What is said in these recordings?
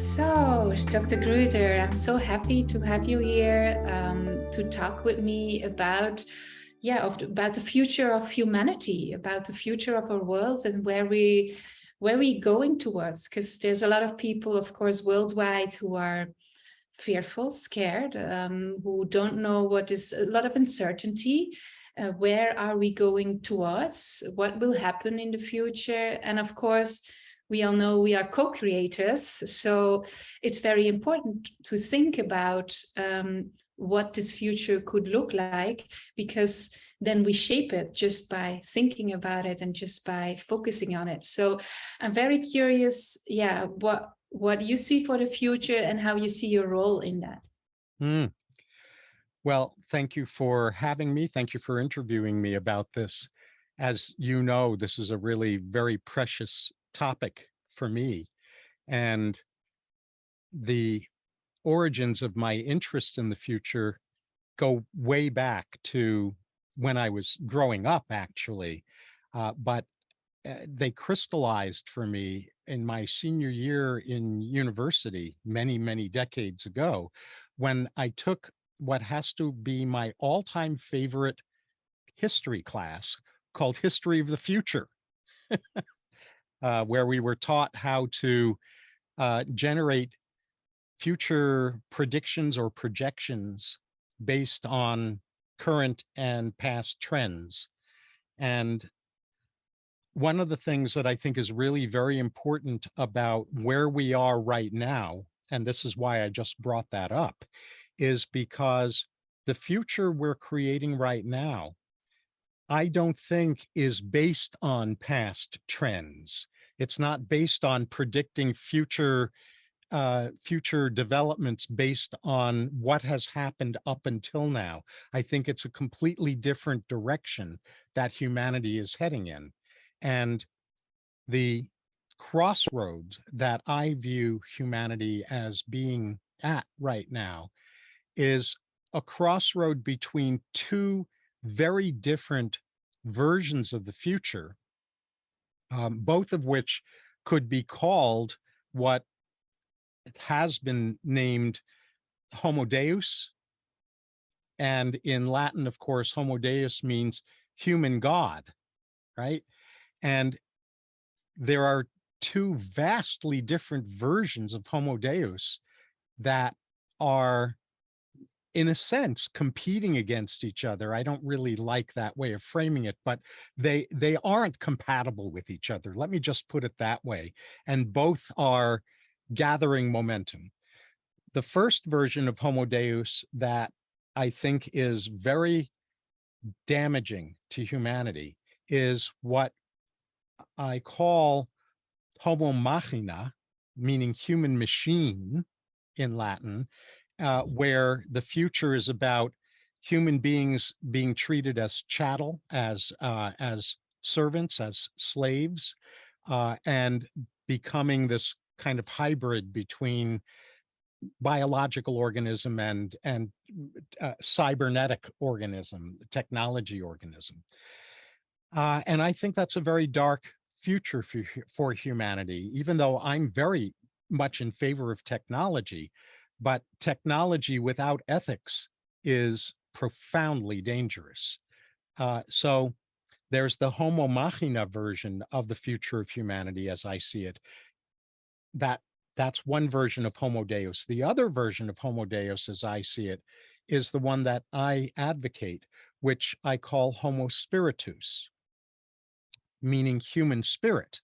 So, Dr. Gruder, I'm so happy to have you here to talk with me about, about the future of humanity, about the future of our world, and where we going towards. Because there's a lot of people, of course, worldwide who are fearful, scared, who don't know what is a lot of uncertainty. Where are we going towards? What will happen in the future? And of course, we all know we are co-creators, so it's very important to think about what this future could look like, because then we shape it just by thinking about it and just by focusing on it. So I'm very curious, what you see for the future and how you see your role in that. Well, thank you for having me. Thank you for interviewing me about this. As you know, this is a really very precious topic for me. And the origins of my interest in the future go way back to when I was growing up, actually. But they crystallized for me in my senior year in university many, many decades ago, when I took what has to be my all-time favorite history class called History of the Future, where we were taught how to generate future predictions or projections based on current and past trends. And one of the things that I think is really very important about where we are right now, and this is why I just brought that up, is because the future we're creating right now, I don't think is based on past trends. It's not based on predicting future developments based on what has happened up until now. I think it's a completely different direction that humanity is heading in. And the crossroads that I view humanity as being at right now is a crossroad between two very different versions of the future, both of which could be called what has been named Homo Deus. And in Latin, of course, Homo Deus means human God, right? And there are two vastly different versions of Homo Deus that are, in a sense, competing against each other. I don't really like that way of framing it, but they aren't compatible with each other. Let me just put it that way. And both are gathering momentum. The first version of Homo Deus that I think is very damaging to humanity is what I call Homo machina, meaning human machine in Latin, where the future is about human beings being treated as chattel, as servants, as slaves, and becoming this kind of hybrid between biological organism and cybernetic organism, technology organism. And I think that's a very dark future for humanity, even though I'm very much in favor of technology. But technology without ethics is profoundly dangerous. So there's the Homo machina version of the future of humanity, as I see it. That's one version of Homo Deus. The other version of Homo Deus, as I see it, is the one that I advocate, which I call Homo spiritus, meaning human spirit,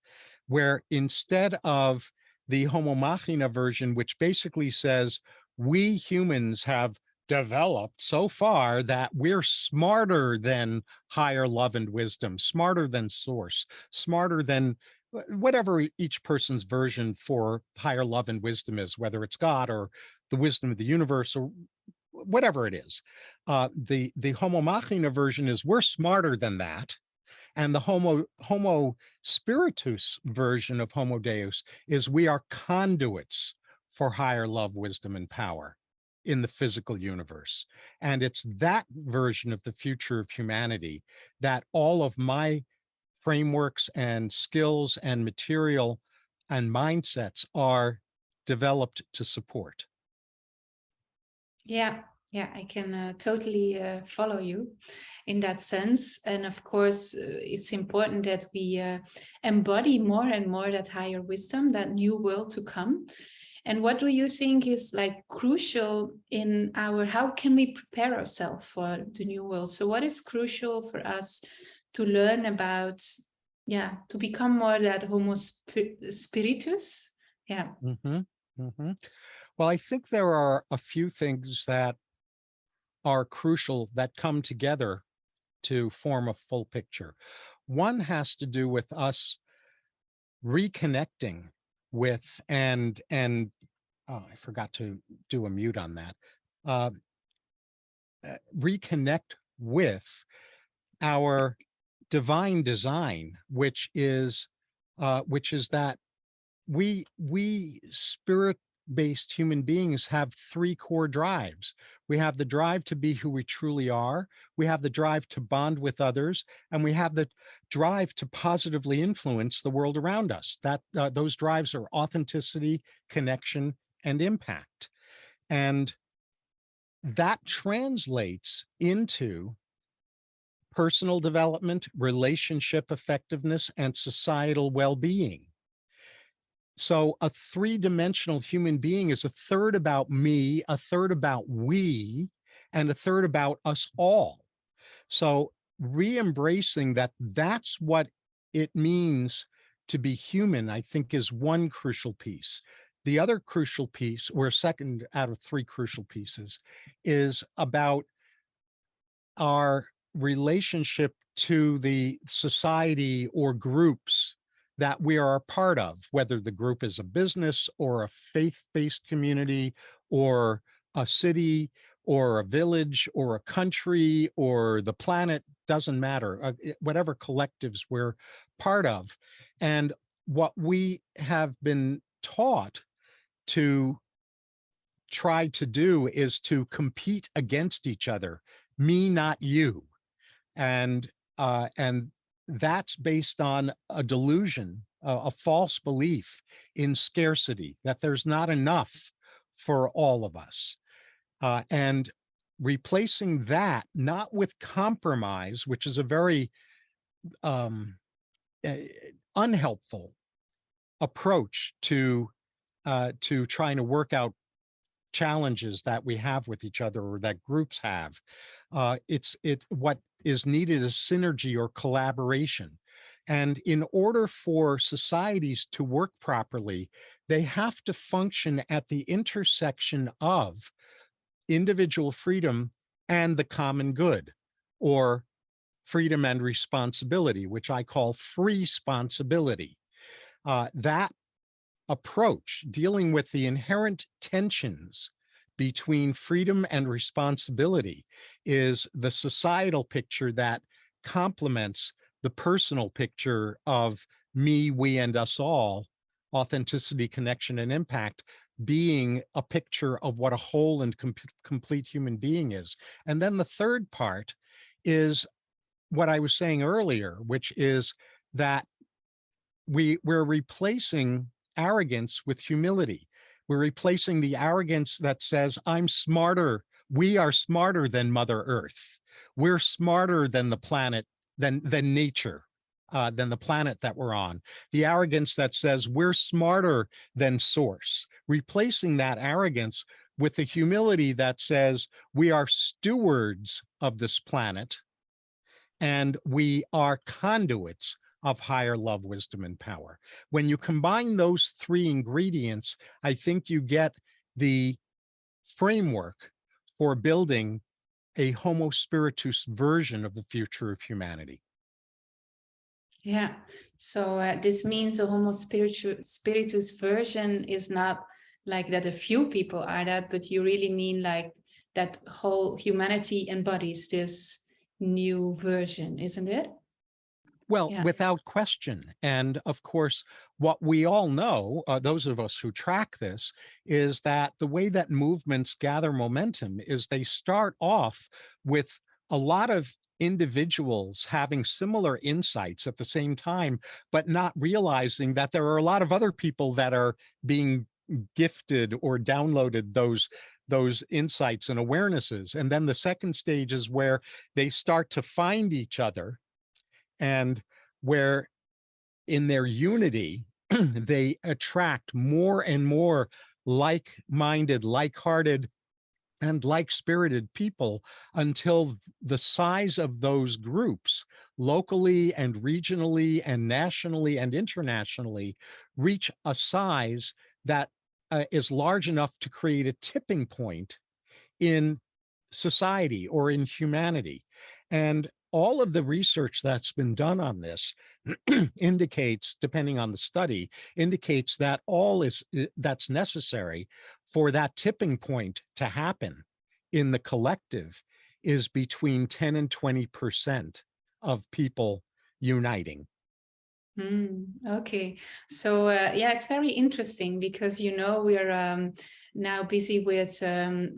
where instead of the Homo machina version, which basically says we humans have developed so far that we're smarter than higher love and wisdom, smarter than source, smarter than whatever each person's version for higher love and wisdom is, whether it's God or the wisdom of the universe or whatever it is. The Homo machina version is we're smarter than that. And the Homo spiritus version of Homo Deus is we are conduits for higher love, wisdom, and power in the physical universe. And it's that version of the future of humanity that all of my frameworks and skills and material and mindsets are developed to support. Yeah, I can totally follow you in that sense. And of course, it's important that we embody more and more that higher wisdom, that new world to come. And what do you think is like crucial in how can we prepare ourselves for the new world? So what is crucial for us to learn about, to become more that Homo spiritus? Yeah. Mm-hmm. Mm-hmm. Well, I think there are a few things that are crucial that come together to form a full picture. One has to do with us reconnecting with and oh, I forgot to do a mute on that. Uh, reconnect with our divine design, which is that we spirit-based human beings have three core drives. We have the drive to be who we truly are. We have the drive to bond with others, and we have the drive to positively influence the world around us. That those drives are authenticity, connection, and impact. And that translates into personal development, relationship effectiveness, and societal well-being. So a three-dimensional human being is a third about me, a third about we, and a third about us all. So re-embracing that that's what it means to be human, I think, is one crucial piece. The other crucial piece, or second out of three crucial pieces, is about our relationship to the society or groups that we are a part of, whether the group is a business or a faith-based community or a city or a village or a country or the planet, doesn't matter, whatever collectives we're part of. And what we have been taught to try to do is to compete against each other, me, not you. And that's based on a delusion, a false belief in scarcity, that there's not enough for all of us. And replacing that, not with compromise, which is a very unhelpful approach to trying to work out challenges that we have with each other or that groups have. What is needed is synergy or collaboration. And in order for societies to work properly, they have to function at the intersection of individual freedom and the common good, or freedom and responsibility, which I call free responsibility. That approach, dealing with the inherent tensions between freedom and responsibility, is the societal picture that complements the personal picture of me, we, and us all, authenticity, connection, and impact, being a picture of what a whole and complete human being is. And then the third part is what I was saying earlier, which is that we're replacing arrogance with humility. We're replacing the arrogance that says, I'm smarter. We are smarter than Mother Earth. We're smarter than the planet, than nature, than the planet that we're on. The arrogance that says we're smarter than Source. Replacing that arrogance with the humility that says we are stewards of this planet and we are conduits of higher love, wisdom, and power. When you combine those three ingredients, I think you get the framework for building a Homo spiritus version of the future of humanity. Yeah, so this means a Homo spiritus version is not like that a few people are that, but you really mean like that whole humanity embodies this new version, isn't it? Well, without question. And of course, what we all know, those of us who track this, is that the way that movements gather momentum is they start off with a lot of individuals having similar insights at the same time, but not realizing that there are a lot of other people that are being gifted or downloaded those insights and awarenesses. And then the second stage is where they start to find each other, and where in their unity, they attract more and more like-minded, like-hearted, and like-spirited people, until the size of those groups, locally and regionally and nationally and internationally, reach a size that is large enough to create a tipping point in society or in humanity. And all of the research that's been done on this indicates, depending on the study, indicates that that's necessary for that tipping point to happen in the collective is between 10 and 20% of people uniting. Okay, so yeah, it's very interesting because we are now busy with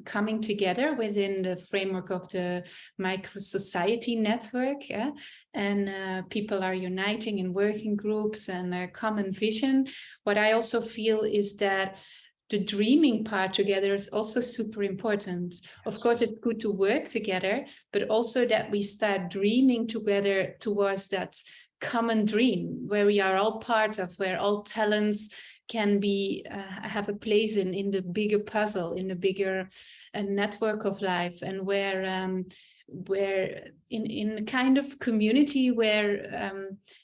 coming together within the framework of the micro society network, yeah? And people are uniting in working groups and a common vision. What I also feel is that the dreaming part together is also super important. Of course, it's good to work together, but also that we start dreaming together towards that common dream where we are all part of, where all talents can be have a place in the bigger puzzle, in the bigger network of life, and where in a kind of community where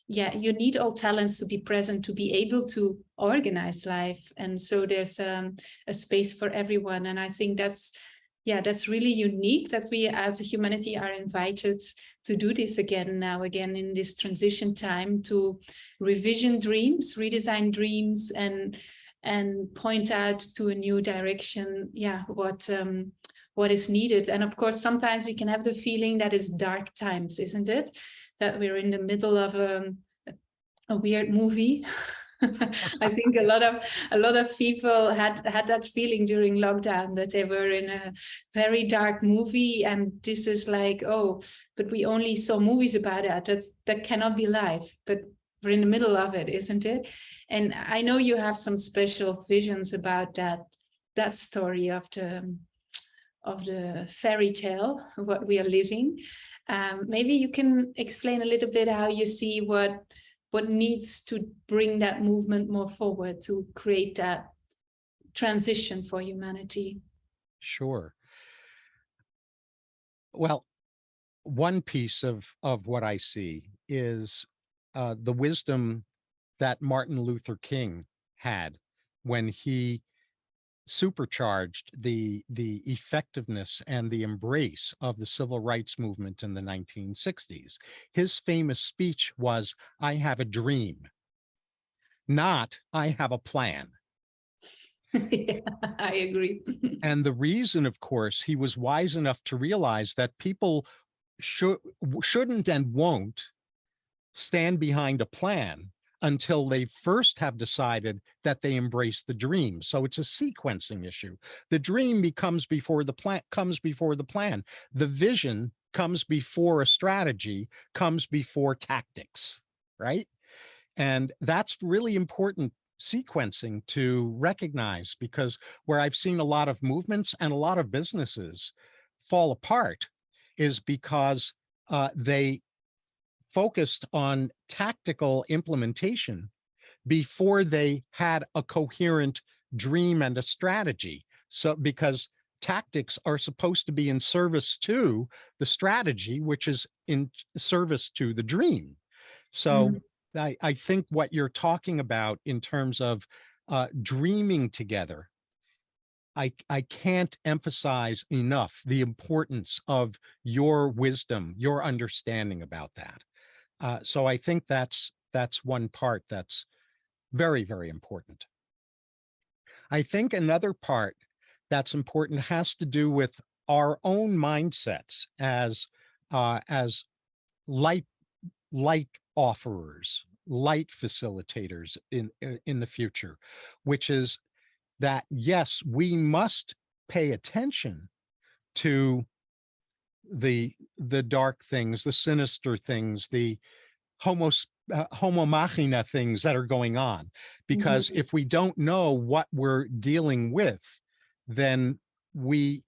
you need all talents to be present to be able to organize life. And so there's a space for everyone, and I think that's really unique that we as a humanity are invited to do this again in this transition time, to revision dreams, redesign dreams, and point out to a new direction, what is needed. And of course, sometimes we can have the feeling that it's dark times, isn't it? That we're in the middle of a weird movie. I think a lot of people had that feeling during lockdown, that they were in a very dark movie, and this is like, oh, but we only saw movies about that cannot be life, but we're in the middle of it, isn't it? And I know you have some special visions about that story of the fairy tale, what we are living. Maybe you can explain a little bit how you see what needs to bring that movement more forward to create that transition for humanity. Sure. Well, one piece of what I see is the wisdom that Martin Luther King had when he supercharged the effectiveness and the embrace of the civil rights movement in the 1960s. His famous speech was, "I have a dream," not "I have a plan." Yeah, I agree. And the reason, of course, he was wise enough to realize that people shouldn't and won't stand behind a plan until they first have decided that they embrace the dream. So it's a sequencing issue. The dream comes before the plan. The vision comes before a strategy, comes before tactics, right? And that's really important sequencing to recognize, because where I've seen a lot of movements and a lot of businesses fall apart is because they focused on tactical implementation before they had a coherent dream and a strategy. So because tactics are supposed to be in service to the strategy, which is in service to the dream. So I think what you're talking about in terms of dreaming together, I can't emphasize enough the importance of your wisdom, your understanding about that. So I think that's one part that's very, very important. I think another part that's important has to do with our own mindsets as light offerers, light facilitators in the future, which is that, yes, we must pay attention to the dark things, the sinister things, the Homo Homo machina things that are going on. Because if we don't know what we're dealing with, then we're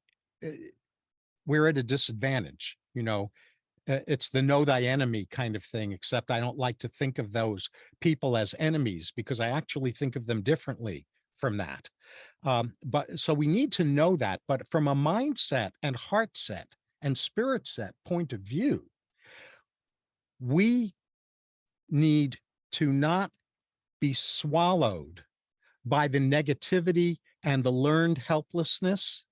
at a disadvantage. It's the know thy enemy kind of thing, except I don't like to think of those people as enemies because I actually think of them differently from that. But so we need to know that, but from a mindset and heart set and spirit set point of view, we need to not be swallowed by the negativity and the learned helplessness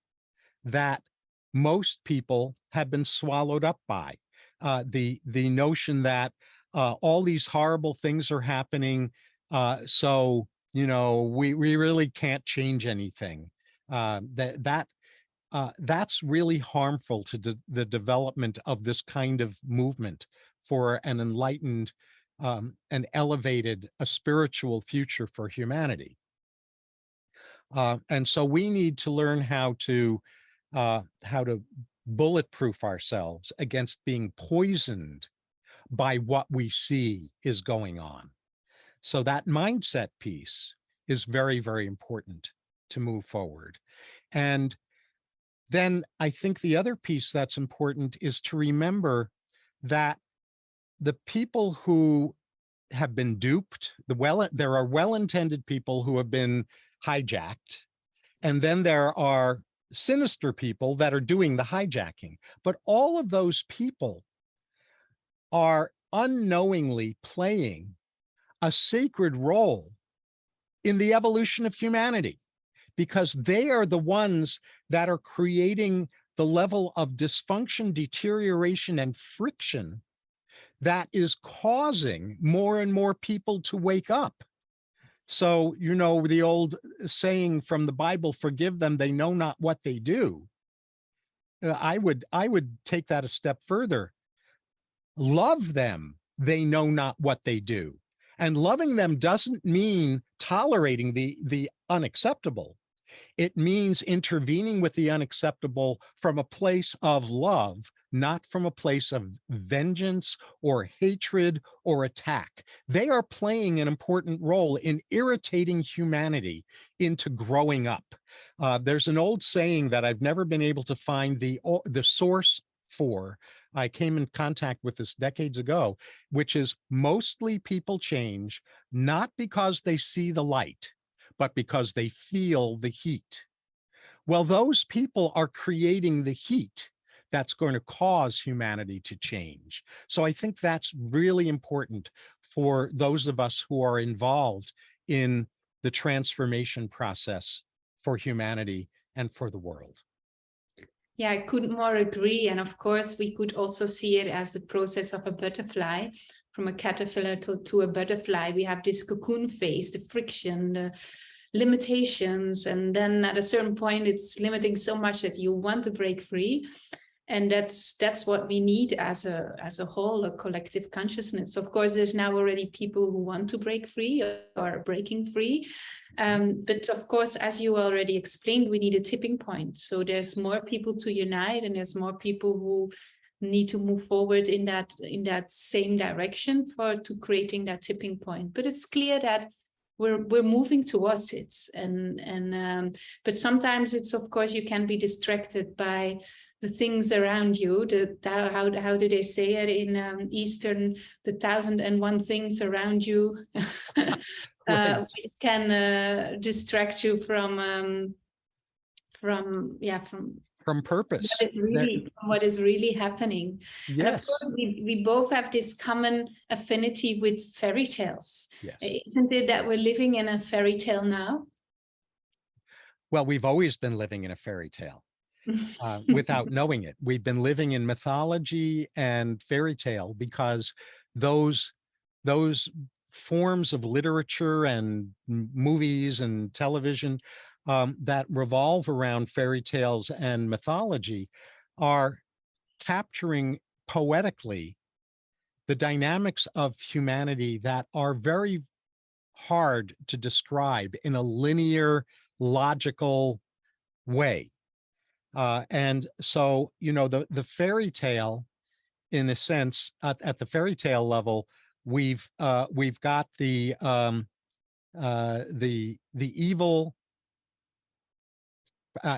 that most people have been swallowed up by. The notion that all these horrible things are happening, so we really can't change anything. That's really harmful to the development of this kind of movement for an enlightened, and elevated, a spiritual future for humanity. And so we need to learn how to bulletproof ourselves against being poisoned by what we see is going on. So that mindset piece is very, very important to move forward. And then I think the other piece that's important is to remember that the people who have been duped, there are well-intended people who have been hijacked, and then there are sinister people that are doing the hijacking. But all of those people are unknowingly playing a sacred role in the evolution of humanity, because they are the ones that are creating the level of dysfunction, deterioration, and friction that is causing more and more people to wake up. So, the old saying from the Bible, forgive them, they know not what they do. I would take that a step further. Love them, they know not what they do. And loving them doesn't mean tolerating the unacceptable. It means intervening with the unacceptable from a place of love, not from a place of vengeance or hatred or attack. They are playing an important role in irritating humanity into growing up. There's an old saying that I've never been able to find the source for. I came in contact with this decades ago, which is mostly people change not because they see the light, but because they feel the heat. Well, those people are creating the heat that's going to cause humanity to change. So I think that's really important for those of us who are involved in the transformation process for humanity and for the world. Yeah, I couldn't more agree. And of course, we could also see it as the process of a butterfly, from a caterpillar to a butterfly. We have this cocoon phase, the friction, the limitations, and then at a certain point, it's limiting so much that you want to break free. And that's what we need as a whole, a collective consciousness. Of course, there's now already people who want to break free or are breaking free. But of course, as you already explained, we need a tipping point. So there's more people to unite, and there's more people who need to move forward in that same direction to creating that tipping point. But it's clear that we're moving towards it, but sometimes it's, of course, you can be distracted by the things around you. How do they say it in Eastern? The 1,001 things around you. Right. Which can distract you from purpose. What is really happening. Yes. And of course, we both have this common affinity with fairy tales. Yes. Isn't it that we're living in a fairy tale now? Well, we've always been living in a fairy tale. Without knowing it. We've been living in mythology and fairy tale because those forms of literature and movies and television that revolve around fairy tales and mythology are capturing poetically the dynamics of humanity that are very hard to describe in a linear, logical way. And so, the fairy tale, in a sense, at the fairy tale level, we've got the evil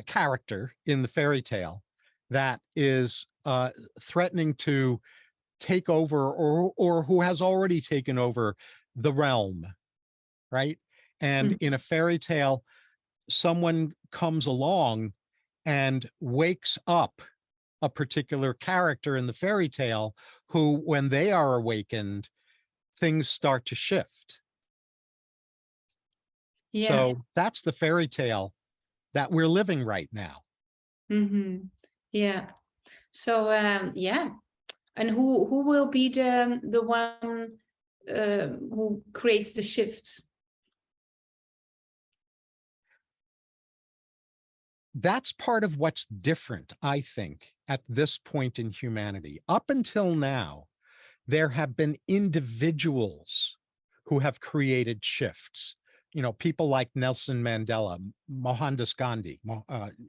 character in the fairy tale that is threatening to take over, or who has already taken over the realm, right? And in a fairy tale, someone comes along and wakes up a particular character in the fairy tale who, when they are awakened, things start to shift. Yeah. So that's the fairy tale that we're living right now. Yeah. So yeah. And who will be the one who creates the shifts? That's part of what's different, I think, at this point in humanity. Up until now, there have been individuals who have created shifts. You know, people like Nelson Mandela, Mohandas Gandhi,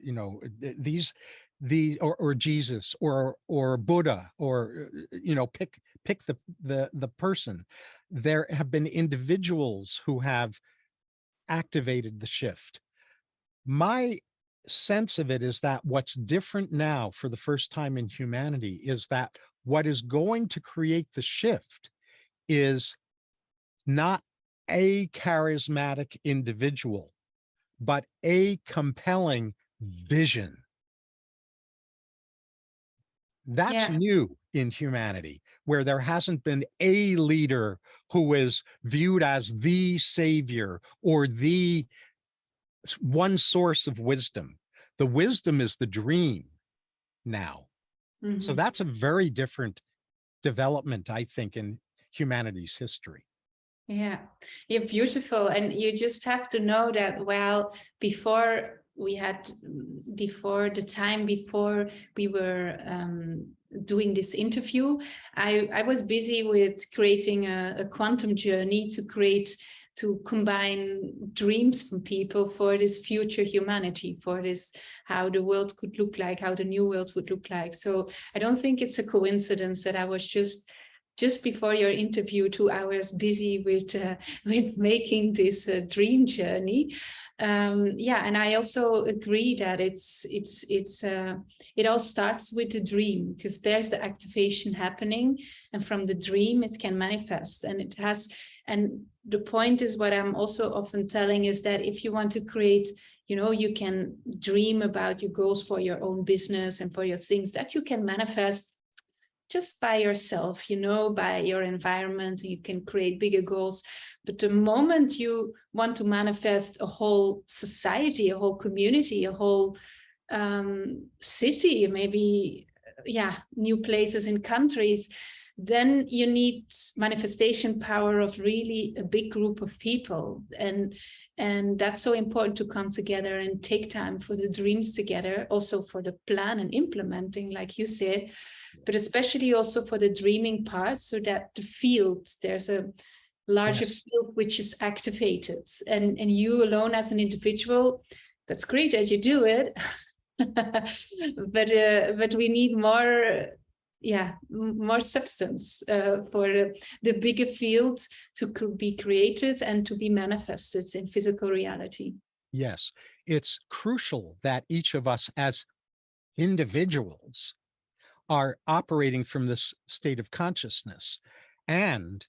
you know, or Jesus, or Buddha, or you know, pick the person. There have been individuals who have activated the shift. My sense of it is that what's different now for the first time in humanity is that what is going to create the shift is not a charismatic individual, but a compelling vision. That's new in humanity, where there hasn't been a leader who is viewed as the savior or the one source of wisdom. The wisdom is the dream now. So that's a very different development, I think, in humanity's history. Yeah, you're beautiful. And you just have to know that, well, before we were doing this interview, I was busy with creating a quantum journey to combine dreams from people for this future humanity, for this, how the world could look like, how the new world would look like. So I don't think it's a coincidence that I was just before your interview 2 hours busy with making this dream journey. Yeah, and I also agree that it all starts with the dream, because there's the activation happening, and from the dream it can manifest, and the point is, what I'm also often telling is that if you want to create, you know, you can dream about your goals for your own business and for your things that you can manifest just by yourself, you know, by your environment. You can create bigger goals. But the moment you want to manifest a whole society, a whole community, a whole city, maybe, yeah, new places in countries, then you need manifestation power of really a big group of people. And that's so important, to come together and take time for the dreams together, also for the plan and implementing, like you said, but especially also for the dreaming part, so that the field, there's a larger field which is activated. And you alone as an individual, that's great that you do it. but we need more, more substance for the bigger field to be created and to be manifested in physical reality. Yes, it's crucial that each of us as individuals are operating from this state of consciousness. And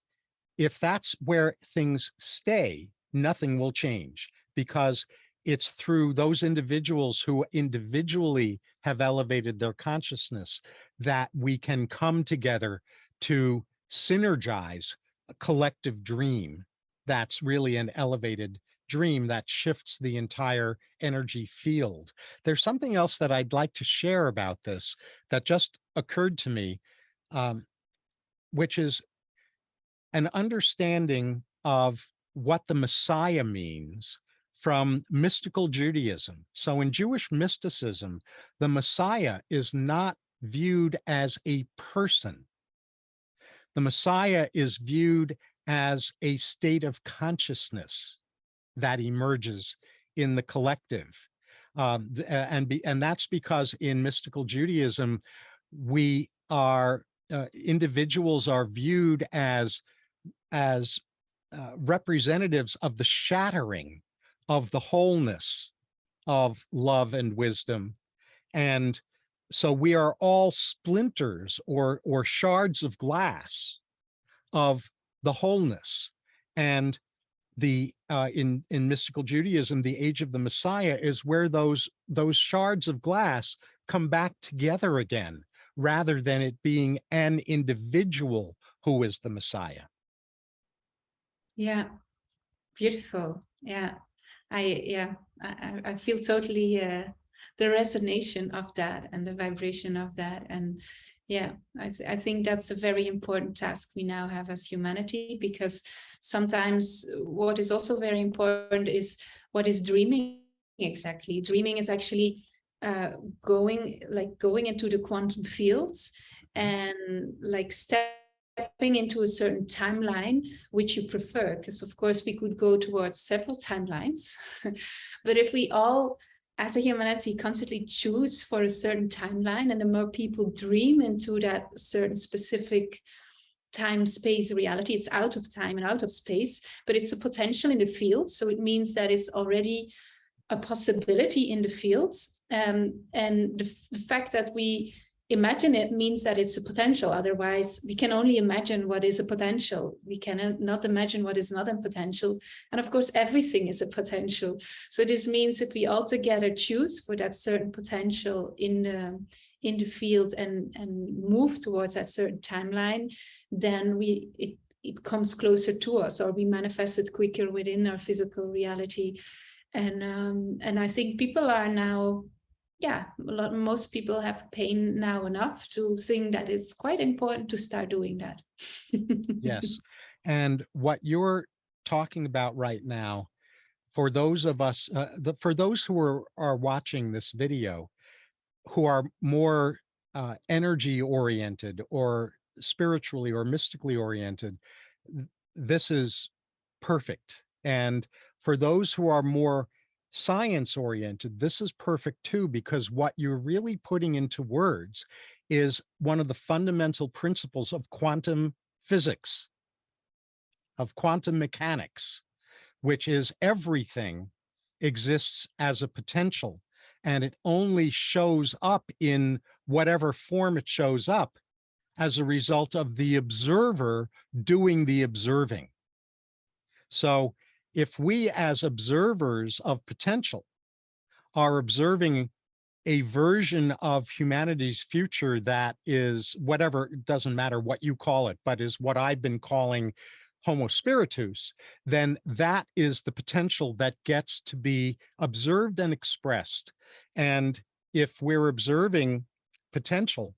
if that's where things stay, nothing will change, because it's through those individuals who individually have elevated their consciousness that we can come together to synergize a collective dream that's really an elevated dream that shifts the entire energy field. There's something else that I'd like to share about this that just occurred to me, which is an understanding of what the Messiah means from mystical Judaism. So in Jewish mysticism, the Messiah is not viewed as a person. The Messiah is viewed as a state of consciousness that emerges in the collective. And that's because in mystical Judaism, we are individuals are viewed as as representatives of the shattering of the wholeness of love and wisdom. And so we are all splinters or shards of glass of the wholeness. And the in mystical Judaism, the age of the Messiah is where those shards of glass come back together again, rather than it being an individual who is the Messiah. Yeah, beautiful. Yeah, I feel totally the resonation of that and the vibration of that. And yeah, I think that's a very important task we now have as humanity, because sometimes what is also very important is what is dreaming exactly. Dreaming is actually going into the quantum fields and like stepping into a certain timeline which you prefer, because of course we could go towards several timelines. But if we all as a humanity constantly choose for a certain timeline, and the more people dream into that certain specific time space reality, it's out of time and out of space, but it's a potential in the field, so it means that it's already a possibility in the field. And the fact that we imagine it means that it's a potential. Otherwise, we can only imagine what is a potential. We cannot imagine what is not a potential. And of course, everything is a potential. So this means if we all together choose for that certain potential in the field and move towards that certain timeline, then it comes closer to us, or we manifest it quicker within our physical reality. And I think people are now, most people have pain now enough to think that it's quite important to start doing that. Yes. And what you're talking about right now, for those of us, for those who are watching this video, who are more energy oriented or spiritually or mystically oriented, this is perfect. And for those who are more science oriented, this is perfect too, because what you're really putting into words is one of the fundamental principles of quantum physics, of quantum mechanics, which is everything exists as a potential, and it only shows up in whatever form it shows up as a result of the observer doing the observing. So if we as observers of potential are observing a version of humanity's future that is whatever, it doesn't matter what you call it, but is what I've been calling Homo spiritus, then that is the potential that gets to be observed and expressed. And if we're observing potential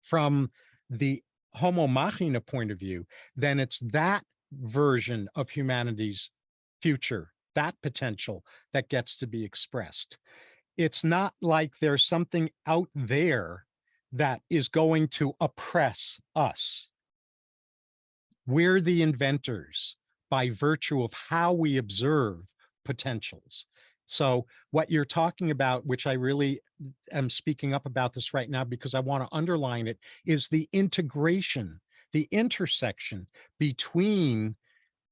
from the Homo machina point of view, then it's that version of humanity's future, that potential that gets to be expressed. It's not like there's something out there that is going to oppress us. We're the inventors by virtue of how we observe potentials. So what you're talking about, which I really am speaking up about this right now because I want to underline it, is the integration, the intersection between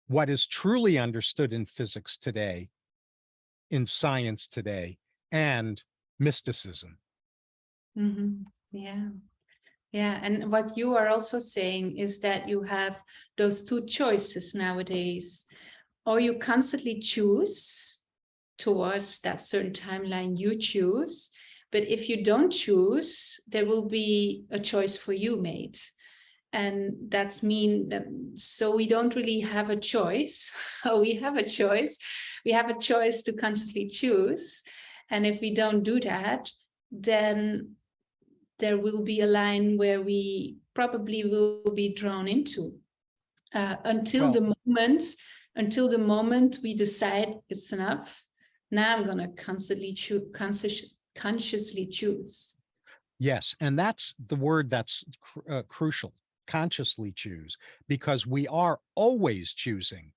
what is truly understood in physics today, in science today, and mysticism. Mm-hmm. Yeah. Yeah. And what you are also saying is that you have those two choices nowadays, or you constantly choose towards that certain timeline you choose. But if you don't choose, there will be a choice for you made. And that's mean that, so we don't really have a choice. We have a choice. We have a choice to constantly choose. And if we don't do that, then there will be a line where we probably will be drawn into until the moment we decide it's enough. Now I'm going to constantly consciously choose. Yes, and that's the word that's crucial. Consciously choose, because we are always choosing.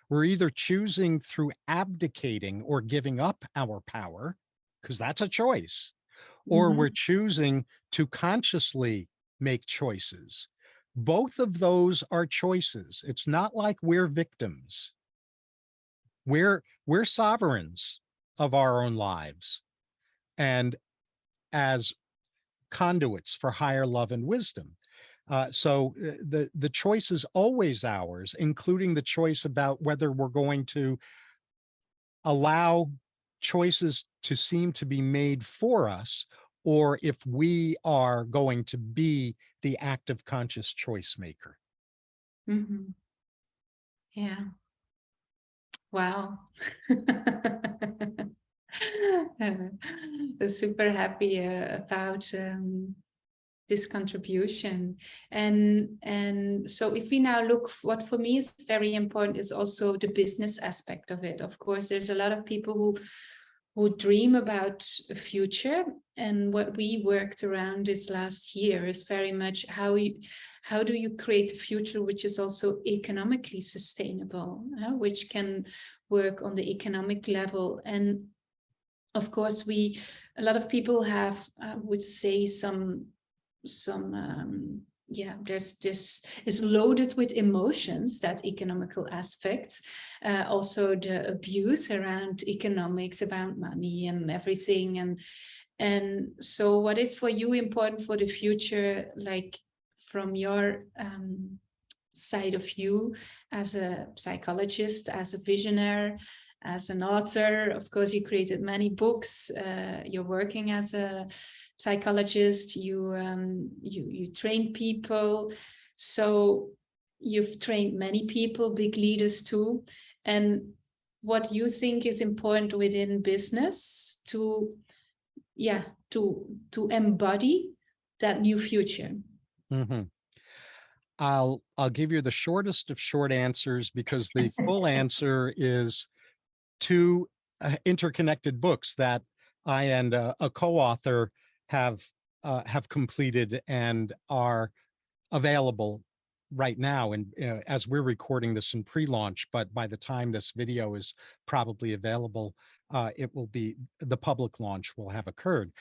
We're either choosing through abdicating or giving up our power, because that's a choice, or we're choosing to consciously make choices, both of those are choices. It's not like we're victims. We're sovereigns of our own lives, and as conduits for higher love and wisdom. The choice is always ours, including the choice about whether we're going to allow choices to seem to be made for us, or if we are going to be the active conscious choice maker. Mm-hmm. Yeah. Wow. I'm super happy about this contribution. And so if we now look, what for me is very important is also the business aspect of it. Of course, there's a lot of people who dream about a future, and what we worked around this last year is very much how do you create a future which is also economically sustainable, which can work on the economic level. And of course, a lot of people have, would say, there's this is loaded with emotions, that economical aspect, also the abuse around economics, about money and everything. And so what is for you important for the future, like from your side of you as a psychologist, as a visionary, as an author? Of course, you created many books. You're working as a psychologist. You train people. So you've trained many people, big leaders too. And what you think is important within business to embody that new future? Mm-hmm. I'll give you the shortest of short answers, because the full answer is two interconnected books that I and a co-author have completed and are available right now. And as we're recording this in pre-launch, but by the time this video is probably available, the public launch will have occurred.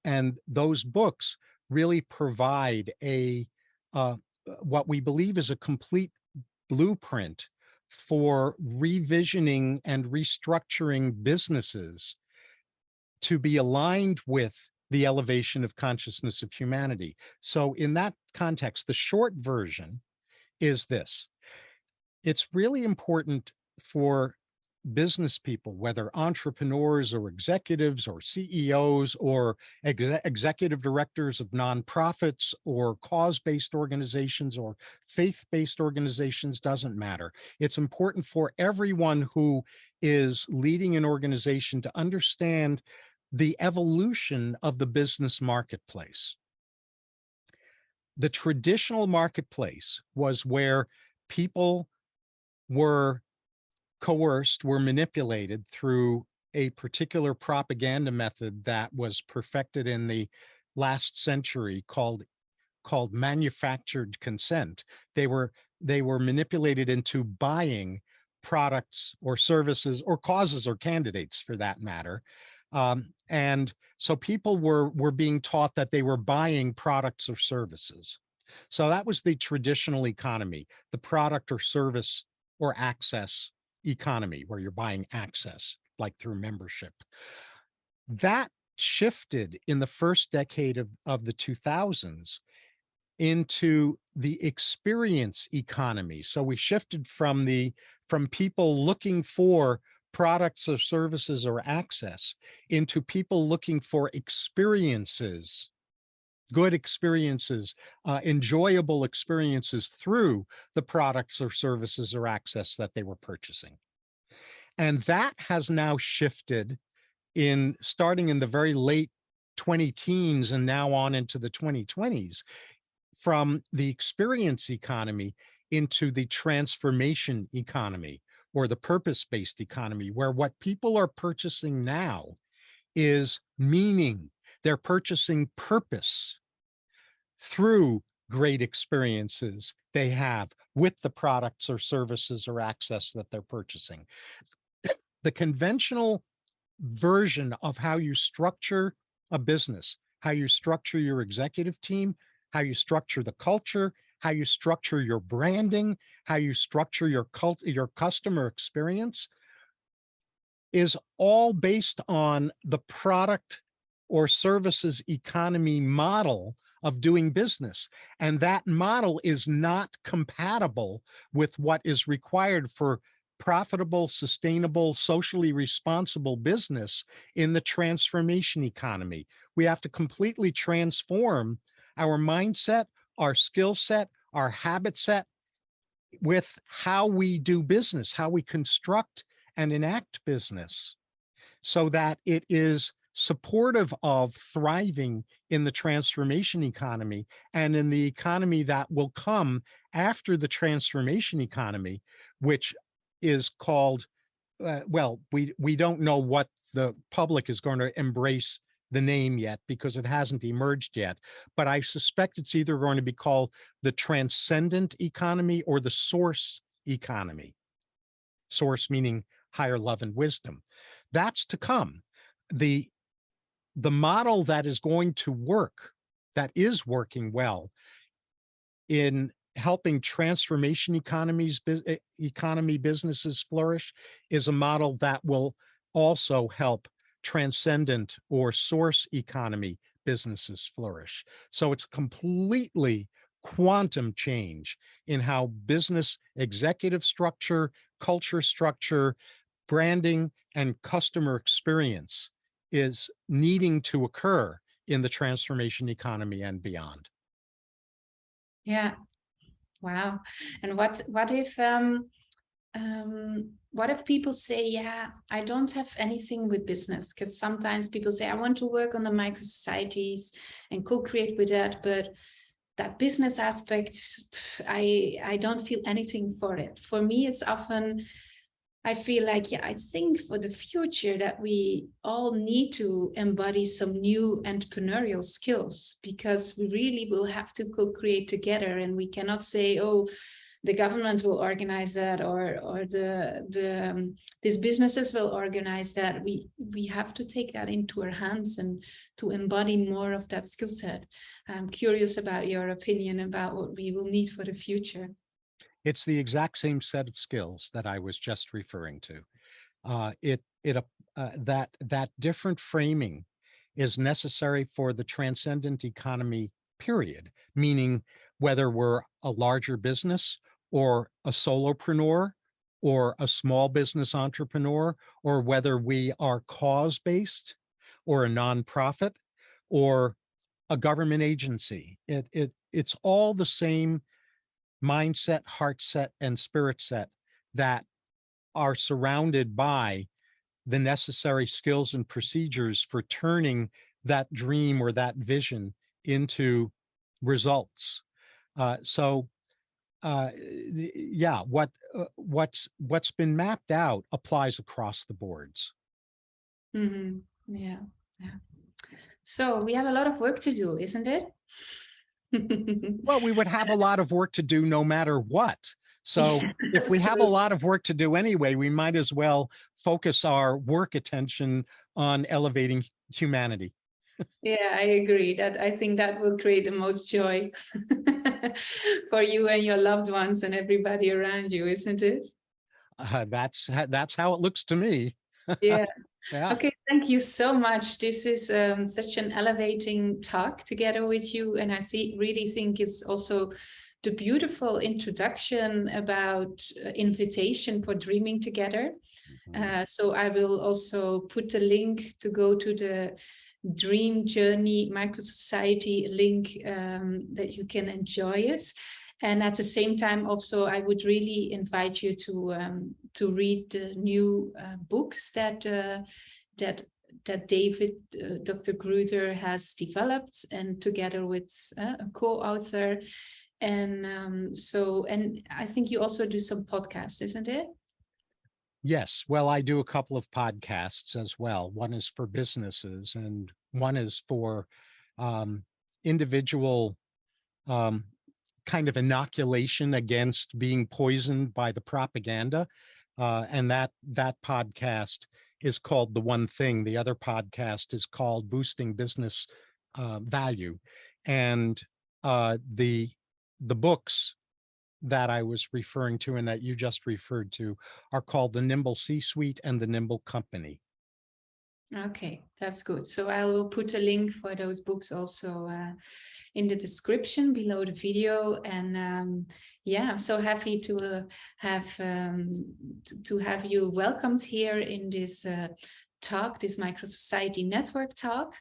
And those books really provide what we believe is a complete blueprint for revisioning and restructuring businesses to be aligned with the elevation of consciousness of humanity. So in that context, the short version is this: it's really important for business people, whether entrepreneurs or executives or CEOs or executive directors of nonprofits or cause-based organizations or faith-based organizations, doesn't matter. It's important for everyone who is leading an organization to understand the evolution of the business marketplace. The traditional marketplace was where people were coerced, were manipulated through a particular propaganda method that was perfected in the last century called manufactured consent. They were manipulated into buying products or services or causes or candidates, for that matter. And so people were being taught that they were buying products or services. So that was the traditional economy, the product or service or access economy, where you're buying access, like through membership. That shifted in the first decade of the 2000s into the experience economy. So we shifted from people looking for products or services or access into people looking for experiences, good experiences, enjoyable experiences through the products or services or access that they were purchasing. And that has now shifted starting in the very late 20-teens and now on into the 2020s, from the experience economy into the transformation economy, or the purpose-based economy, where what people are purchasing now is meaning. They're purchasing purpose through great experiences they have with the products or services or access that they're purchasing. The conventional version of how you structure a business, how you structure your executive team, how you structure the culture, how you structure your branding, how you structure your customer experience, is all based on the product or services economy model of doing business. And that model is not compatible with what is required for profitable, sustainable, socially responsible business in the transformation economy. We have to completely transform our mindset, our skill set, our habit set with how we do business, how we construct and enact business, so that it is supportive of thriving in the transformation economy and in the economy that will come after the transformation economy, which is called, well, we don't know what the public is going to embrace the name yet because it hasn't emerged yet, but I suspect it's either going to be called the transcendent economy or the source economy. Source meaning higher love and wisdom. That's to come. The model that is going to work, that is working well in helping transformation economy businesses flourish, is a model that will also help transcendent or source economy businesses flourish. So it's completely quantum change in how business executive structure, culture structure, branding, and customer experience is needing to occur in the transformation economy and beyond. Yeah. Wow. And what if people say, yeah, I don't have anything with business? Because sometimes people say, I want to work on the micro societies and co-create with that, but that business aspect, I don't feel anything for it. For me, it's often, I feel like, yeah, I think for the future that we all need to embody some new entrepreneurial skills, because we really will have to co-create together, and we cannot say, oh, the government will organize that, or these businesses will organize that. We have to take that into our hands and to embody more of that skill set. I'm curious about your opinion about what we will need for the future. It's the exact same set of skills that I was just referring to. That different framing is necessary for the transcendent economy, period, meaning whether we're a larger business or a solopreneur or a small business entrepreneur, or whether we are cause-based or a nonprofit or a government agency. It's all the same mindset, heart set, and spirit set that are surrounded by the necessary skills and procedures for turning that dream or that vision into results. Yeah, what's been mapped out applies across the boards. Mm-hmm. Yeah. So we have a lot of work to do, isn't it? Well, we would have a lot of work to do no matter what. So yeah, if we have a true. lot of work to do anyway, we might as well focus our work attention on elevating humanity. Yeah, I agree. That I think that will create the most joy for you and your loved ones and everybody around you, isn't it? That's how it looks to me. Yeah. Yeah. Okay, thank you so much. This is such an elevating talk together with you, and I really think it's also the beautiful introduction about invitation for dreaming together. So I will also put the link to go to the Dream Journey Micro Society link, that you can enjoy it. And at the same time, also, I would really invite you to read the new books that David, Dr. Gruder, has developed, and together with a co-author. And and I think you also do some podcasts, isn't it? Yes. Well, I do a couple of podcasts as well. One is for businesses and one is for individual kind of inoculation against being poisoned by the propaganda. And that podcast is called The One Thing. The other podcast is called Boosting Business Value. And the books that I was referring to and that you just referred to are called The Nimble C-Suite and The Nimble Company. Okay, that's good. So I will put a link for those books also in the description below the video. And yeah, I'm so happy to have you welcomed here in this talk, this Micro Society Network talk.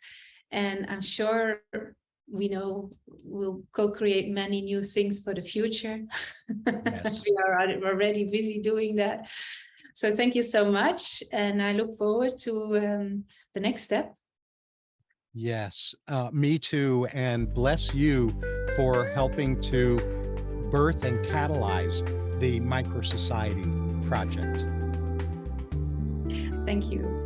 And I'm sure we'll co-create many new things for the future. Yes. We are already busy doing that. So thank you so much. And I look forward to the next step. Yes, me too. And bless you for helping to birth and catalyze the Micro Society project. Thank you.